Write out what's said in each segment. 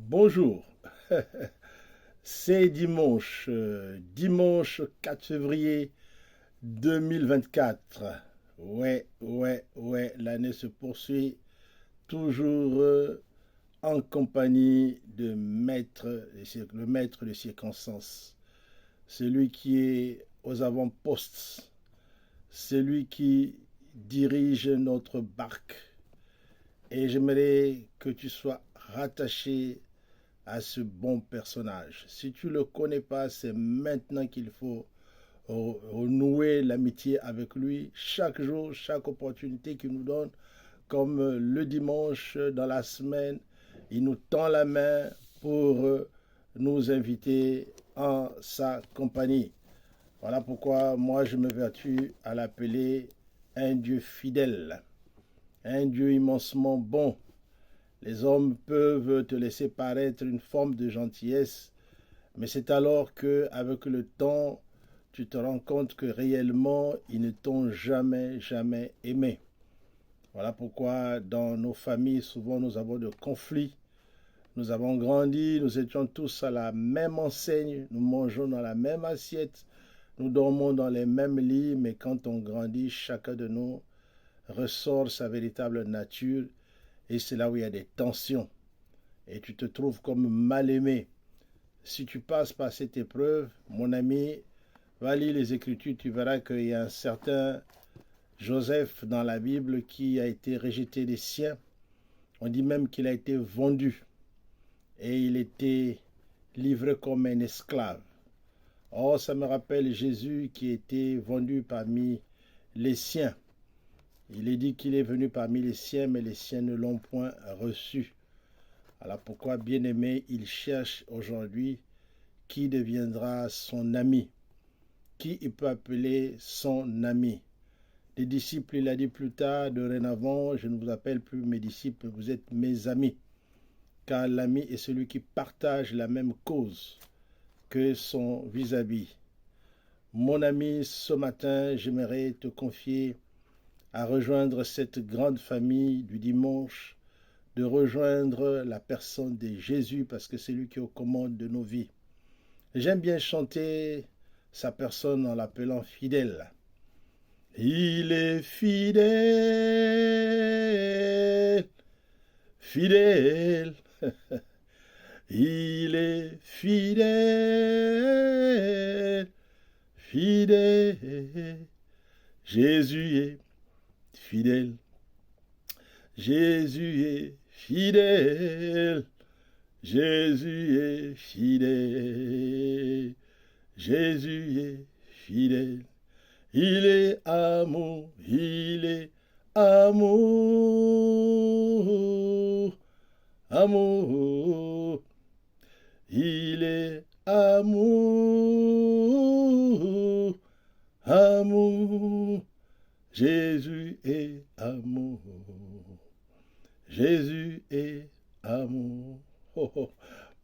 Bonjour, c'est dimanche 4 février 2024. Ouais, l'année se poursuit toujours en compagnie de le maître de circonstances, celui qui est aux avant-postes, celui qui dirige notre barque. Et j'aimerais que tu sois rattaché à ce bon personnage. Si tu ne le connais pas, c'est maintenant qu'il faut renouer l'amitié avec lui chaque jour, chaque opportunité qu'il nous donne, comme le dimanche dans la semaine, il nous tend la main pour nous inviter en sa compagnie. Voilà pourquoi moi je me vertue à l'appeler un Dieu fidèle, un Dieu immensement bon. Les hommes peuvent te laisser paraître une forme de gentillesse, mais c'est alors que, avec le temps, tu te rends compte que réellement, ils ne t'ont jamais aimé. Voilà pourquoi dans nos familles, souvent, nous avons de conflits. Nous avons grandi, nous étions tous à la même enseigne, nous mangeons dans la même assiette, nous dormons dans les mêmes lits, mais quand on grandit, chacun de nous ressort sa véritable nature et c'est là où il y a des tensions et tu te trouves comme mal aimé. Si tu passes par cette épreuve, mon ami, va lire les Écritures, tu verras qu'il y a un certain Joseph dans la Bible qui a été rejeté des siens. On dit même qu'il a été vendu et il était livré comme un esclave. Or, ça me rappelle Jésus qui était vendu parmi les siens. Il est dit qu'il est venu parmi les siens, mais les siens ne l'ont point reçu. Alors pourquoi, bien-aimé, il cherche aujourd'hui qui deviendra son ami, qui il peut appeler son ami. Les disciples, il a dit plus tard, dorénavant, je ne vous appelle plus mes disciples, vous êtes mes amis, car l'ami est celui qui partage la même cause que son vis-à-vis. Mon ami, ce matin, j'aimerais te confier à rejoindre cette grande famille du dimanche, de rejoindre la personne de Jésus parce que c'est lui qui est aux commandes de nos vies. J'aime bien chanter sa personne en l'appelant fidèle. Il est fidèle, fidèle. Il est fidèle, fidèle. Jésus est fidèle. Jésus est fidèle. Jésus est fidèle. Jésus est fidèle. Il est amour. Il est amour. Amour. Il est amour. Amour. Jésus est amour. Jésus est amour. Oh, oh.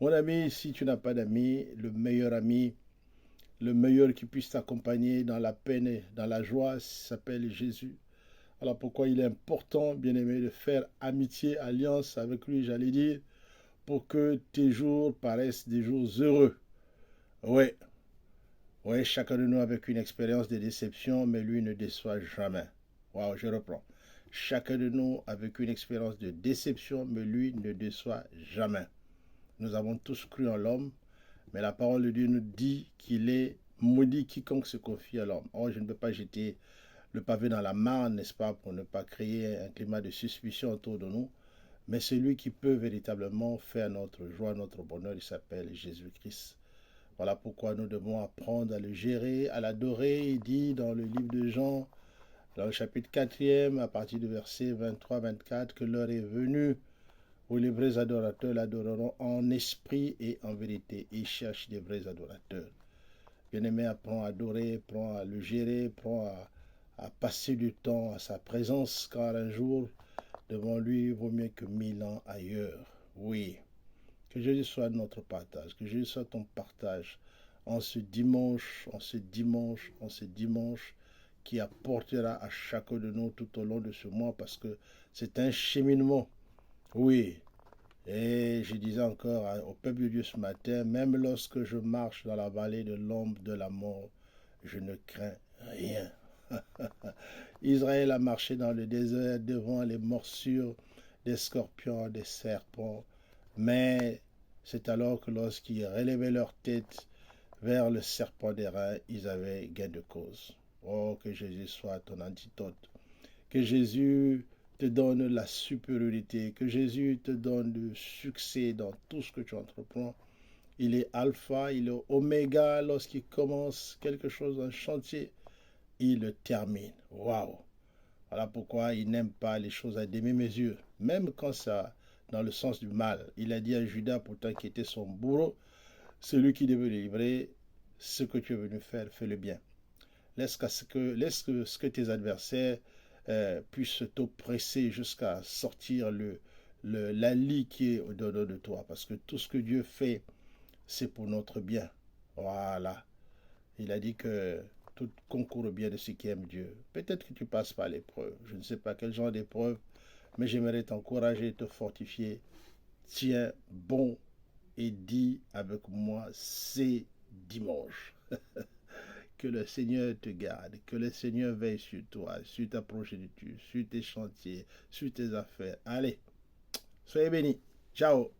Mon ami, si tu n'as pas d'amis, le meilleur qui puisse t'accompagner dans la peine et dans la joie s'appelle Jésus. Alors pourquoi il est important, bien-aimé, de faire amitié, alliance avec lui, j'allais dire, pour que tes jours paraissent des jours heureux. Oui, oui, chacun de nous avec une expérience de déception, mais lui ne déçoit jamais. Waouh, je reprends. Chacun de nous avec une expérience de déception, mais lui ne déçoit jamais. Nous avons tous cru en l'homme, mais la parole de Dieu nous dit qu'il est maudit quiconque se confie à l'homme. Or, je ne peux pas jeter le pavé dans la mare, n'est-ce pas, pour ne pas créer un climat de suspicion autour de nous. Mais celui qui peut véritablement faire notre joie, notre bonheur, il s'appelle Jésus-Christ. Voilà pourquoi nous devons apprendre à le gérer, à l'adorer. Il dit dans le livre de Jean, dans le chapitre 4e, à partir du verset 23-24, que l'heure est venue où les vrais adorateurs l'adoreront en esprit et en vérité. Ils cherchent des vrais adorateurs. Bien-aimé, apprends à adorer, apprends à le gérer, apprends à passer du temps à sa présence, car un jour, devant lui, vaut mieux que 1000 ans ailleurs. Oui, que Jésus soit notre partage, que Jésus soit ton partage en ce dimanche, en ce dimanche qui apportera à chacun de nous tout au long de ce mois, parce que c'est un cheminement. Oui, Et je disais encore au peuple de Dieu ce matin, même lorsque je marche dans la vallée de l'ombre de la mort, je ne crains rien. Israël a marché dans le désert devant les morsures des scorpions, des serpents, mais c'est alors que lorsqu'ils relevaient leur tête vers le serpent des reins, ils avaient gain de cause. Oh, que Jésus soit ton antidote. Que Jésus te donne la supériorité, que Jésus te donne le succès dans tout ce que tu entreprends. Il est alpha, il est oméga. Lorsqu'il commence quelque chose, un chantier, il le termine. Waouh! Voilà pourquoi il n'aime pas les choses à demi-mesure, même quand ça dans le sens du mal. Il a dit à Judas, pourtant qui était son bourreau, celui qui devait le livrer, ce que tu es venu faire, fais-le bien. Laisse que tes adversaires puissent t'oppresser jusqu'à sortir la lie qui est au-dedans de toi. Parce que tout ce que Dieu fait, c'est pour notre bien. Voilà. Il a dit que tout concourt au bien de ceux qui aiment Dieu. Peut-être que tu passes par l'épreuve. Je ne sais pas quel genre d'épreuve, mais j'aimerais t'encourager, te fortifier. Tiens bon et dis avec moi, c'est dimanche. Que le Seigneur te garde, que le Seigneur veille sur toi, sur ta progéniture, sur tes chantiers, sur tes affaires. Allez, soyez bénis. Ciao.